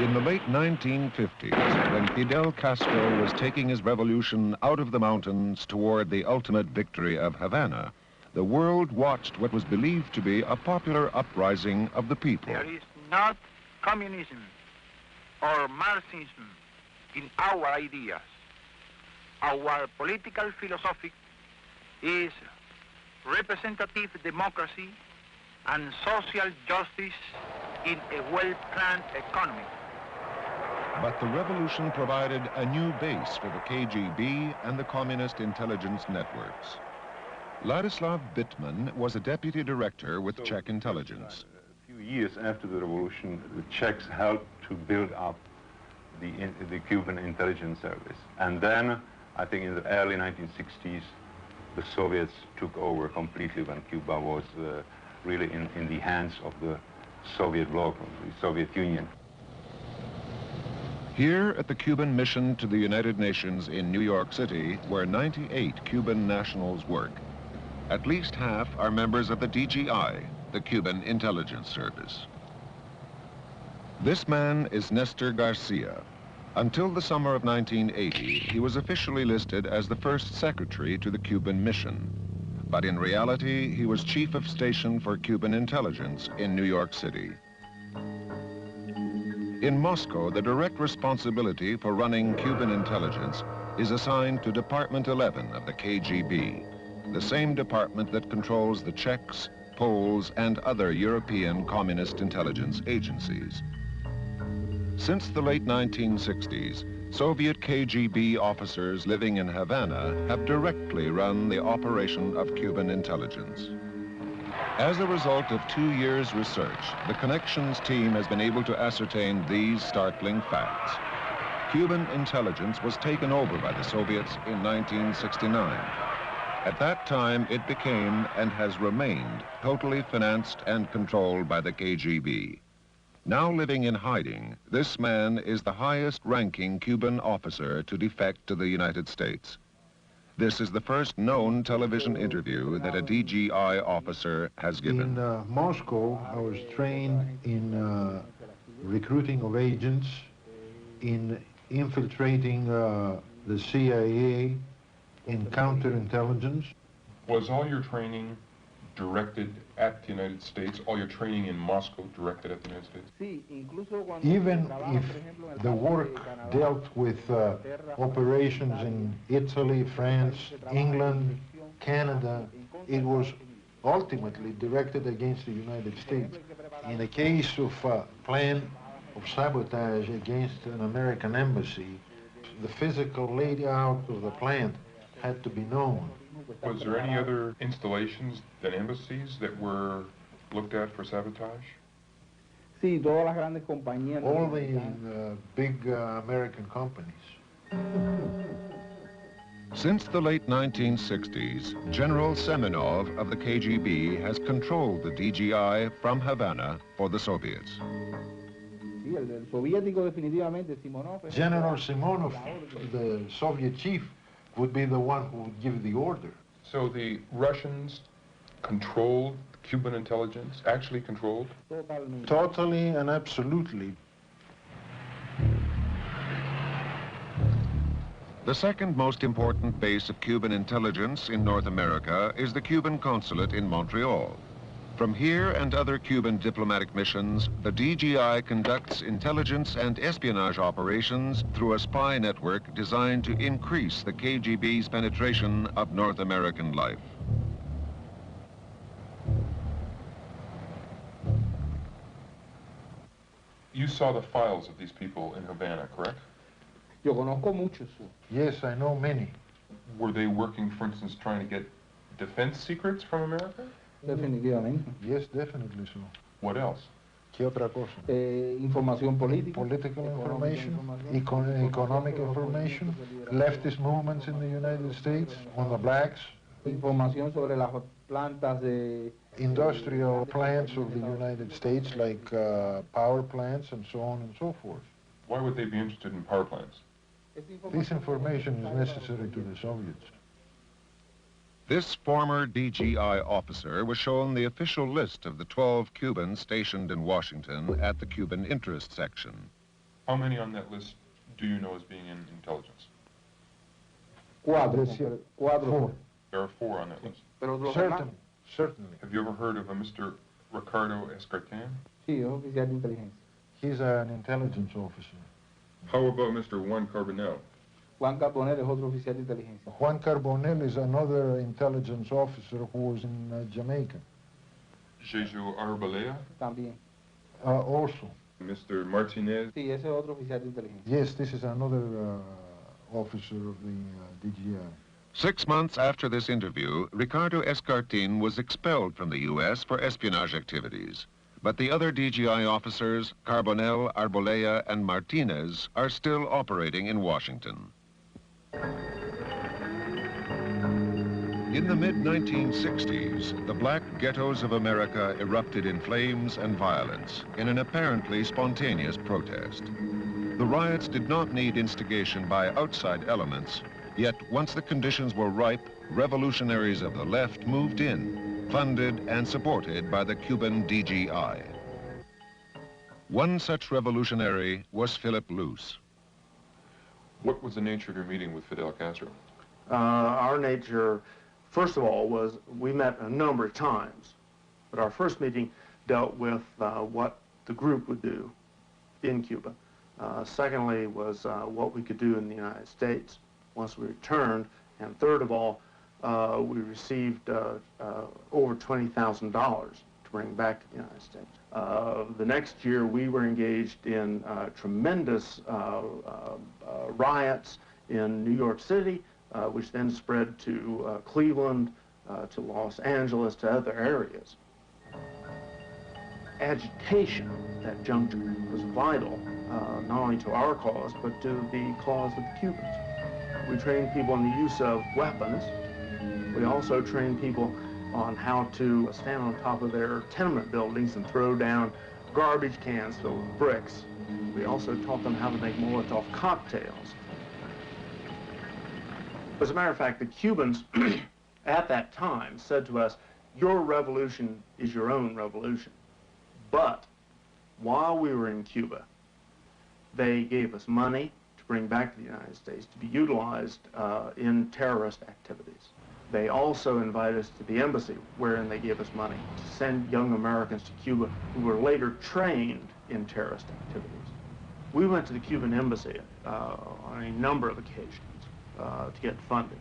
In the late 1950s, when Fidel Castro was taking his revolution out of the mountains toward the ultimate victory of Havana, the world watched what was believed to be a popular uprising of the people. There is not communism or Marxism in our ideas. Our political philosophy is representative democracy and social justice in a well-planned economy. But the revolution provided a new base for the KGB and the communist intelligence networks. Ladislav Bittman was a deputy director with Czech intelligence. A few years after the revolution, the Czechs helped to build up the Cuban intelligence service. And then, I think in the early 1960s, the Soviets took over completely when Cuba was really in the hands of the Soviet bloc, the Soviet Union. Here at the Cuban mission to the United Nations in New York City, where 98 Cuban nationals work, at least half are members of the DGI, the Cuban Intelligence Service. This man is Nestor Garcia. Until the summer of 1980, he was officially listed as the first secretary to the Cuban mission. But in reality, he was chief of station for Cuban intelligence in New York City. In Moscow, the direct responsibility for running Cuban intelligence is assigned to Department 11 of the KGB, the same department that controls the Czechs, Poles, and other European communist intelligence agencies. Since the late 1960s, Soviet KGB officers living in Havana have directly run the operation of Cuban intelligence. As a result of 2 years' research, the Conexões team has been able to ascertain these startling facts. Cuban intelligence was taken over by the Soviets in 1969. At that time, it became and has remained totally financed and controlled by the KGB. Now living in hiding, this man is the highest-ranking Cuban officer to defect to the United States. This is the first known television interview that a DGI officer has given. In Moscow, I was trained in recruiting of agents, in infiltrating the CIA, in counterintelligence. Was all your training directed at the United States? All your training in Moscow directed at the United States? Even if the work dealt with operations in Italy, France, England, Canada, it was ultimately directed against the United States. In the case of a plan of sabotage against an American embassy, the physical layout of the plant had to be known. Was there any other installations than embassies that were looked at for sabotage? All the big American companies. Since the late 1960s, General Semenov of the KGB has controlled the DGI from Havana for the Soviets. General Simonov, the Soviet chief, would be the one who would give the order. So the Russians controlled Cuban intelligence, actually controlled? Totally and absolutely. The second most important base of Cuban intelligence in North America is the Cuban consulate in Montreal. From here and other Cuban diplomatic missions, the DGI conducts intelligence and espionage operations through a spy network designed to increase the KGB's penetration of North American life. You saw the files of these people in Havana, correct? Yes, I know many. Were they working, for instance, trying to get defense secrets from America? Definitivamente. Yes, definitely so. What else? ¿Qué otra cosa? Información política. Political information, economic information, leftist movements in the United States, on the blacks. Información sobre las plantas de... Industrial plants of the United States, like power plants and so on and so forth. Why would they be interested in power plants? This information is necessary to the Soviets. This former DGI officer was shown the official list of the 12 Cubans stationed in Washington at the Cuban Interest Section. How many on that list do you know as being in intelligence? Cuatro. Four. There are 4 on that list. Pero los demás, Certainly. Have you ever heard of a Mr. Ricardo Escartin? sí, es oficial de inteligencia. He's an intelligence officer. How about Mr. Juan Carbonell? Juan Carbonell es otro oficial de inteligencia. Juan Carbonell is another intelligence officer who was in Jamaica. Jeju Arbalea? También. Also. Mr. Martinez? Sí, ese es otro oficial de inteligencia. Yes, this is another officer of the DGI. 6 months after this interview, Ricardo Escartin was expelled from the U.S. for espionage activities. But the other DGI officers, Carbonell, Arbolea, and Martinez, are still operating in Washington. In the mid-1960s, the black ghettos of America erupted in flames and violence in an apparently spontaneous protest. The riots did not need instigation by outside elements, yet once the conditions were ripe, revolutionaries of the left moved in, funded and supported by the Cuban DGI. One such revolutionary was Phillip Luce. What was the nature of your meeting with Fidel Castro? Our nature, first of all, was we met a number of times, but our first meeting dealt with what the group would do in Cuba. Secondly was what we could do in the United States once we returned, and third of all, we received over $20,000 to bring back to the United States. The next year, we were engaged in tremendous riots in New York City, which then spread to Cleveland, to Los Angeles, to other areas. Agitation at that juncture was vital, not only to our cause, but to the cause of the Cubans. We trained people in the use of weapons. We also trained people on how to stand on top of their tenement buildings and throw down garbage cans filled with bricks. We also taught them how to make Molotov cocktails. As a matter of fact, the Cubans at that time said to us, your revolution is your own revolution. But while we were in Cuba, they gave us money to bring back to the United States to be utilized in terrorist activities. They also invited us to the embassy, wherein they gave us money to send young Americans to Cuba who were later trained in terrorist activities. We went to the Cuban embassy on a number of occasions to get funding.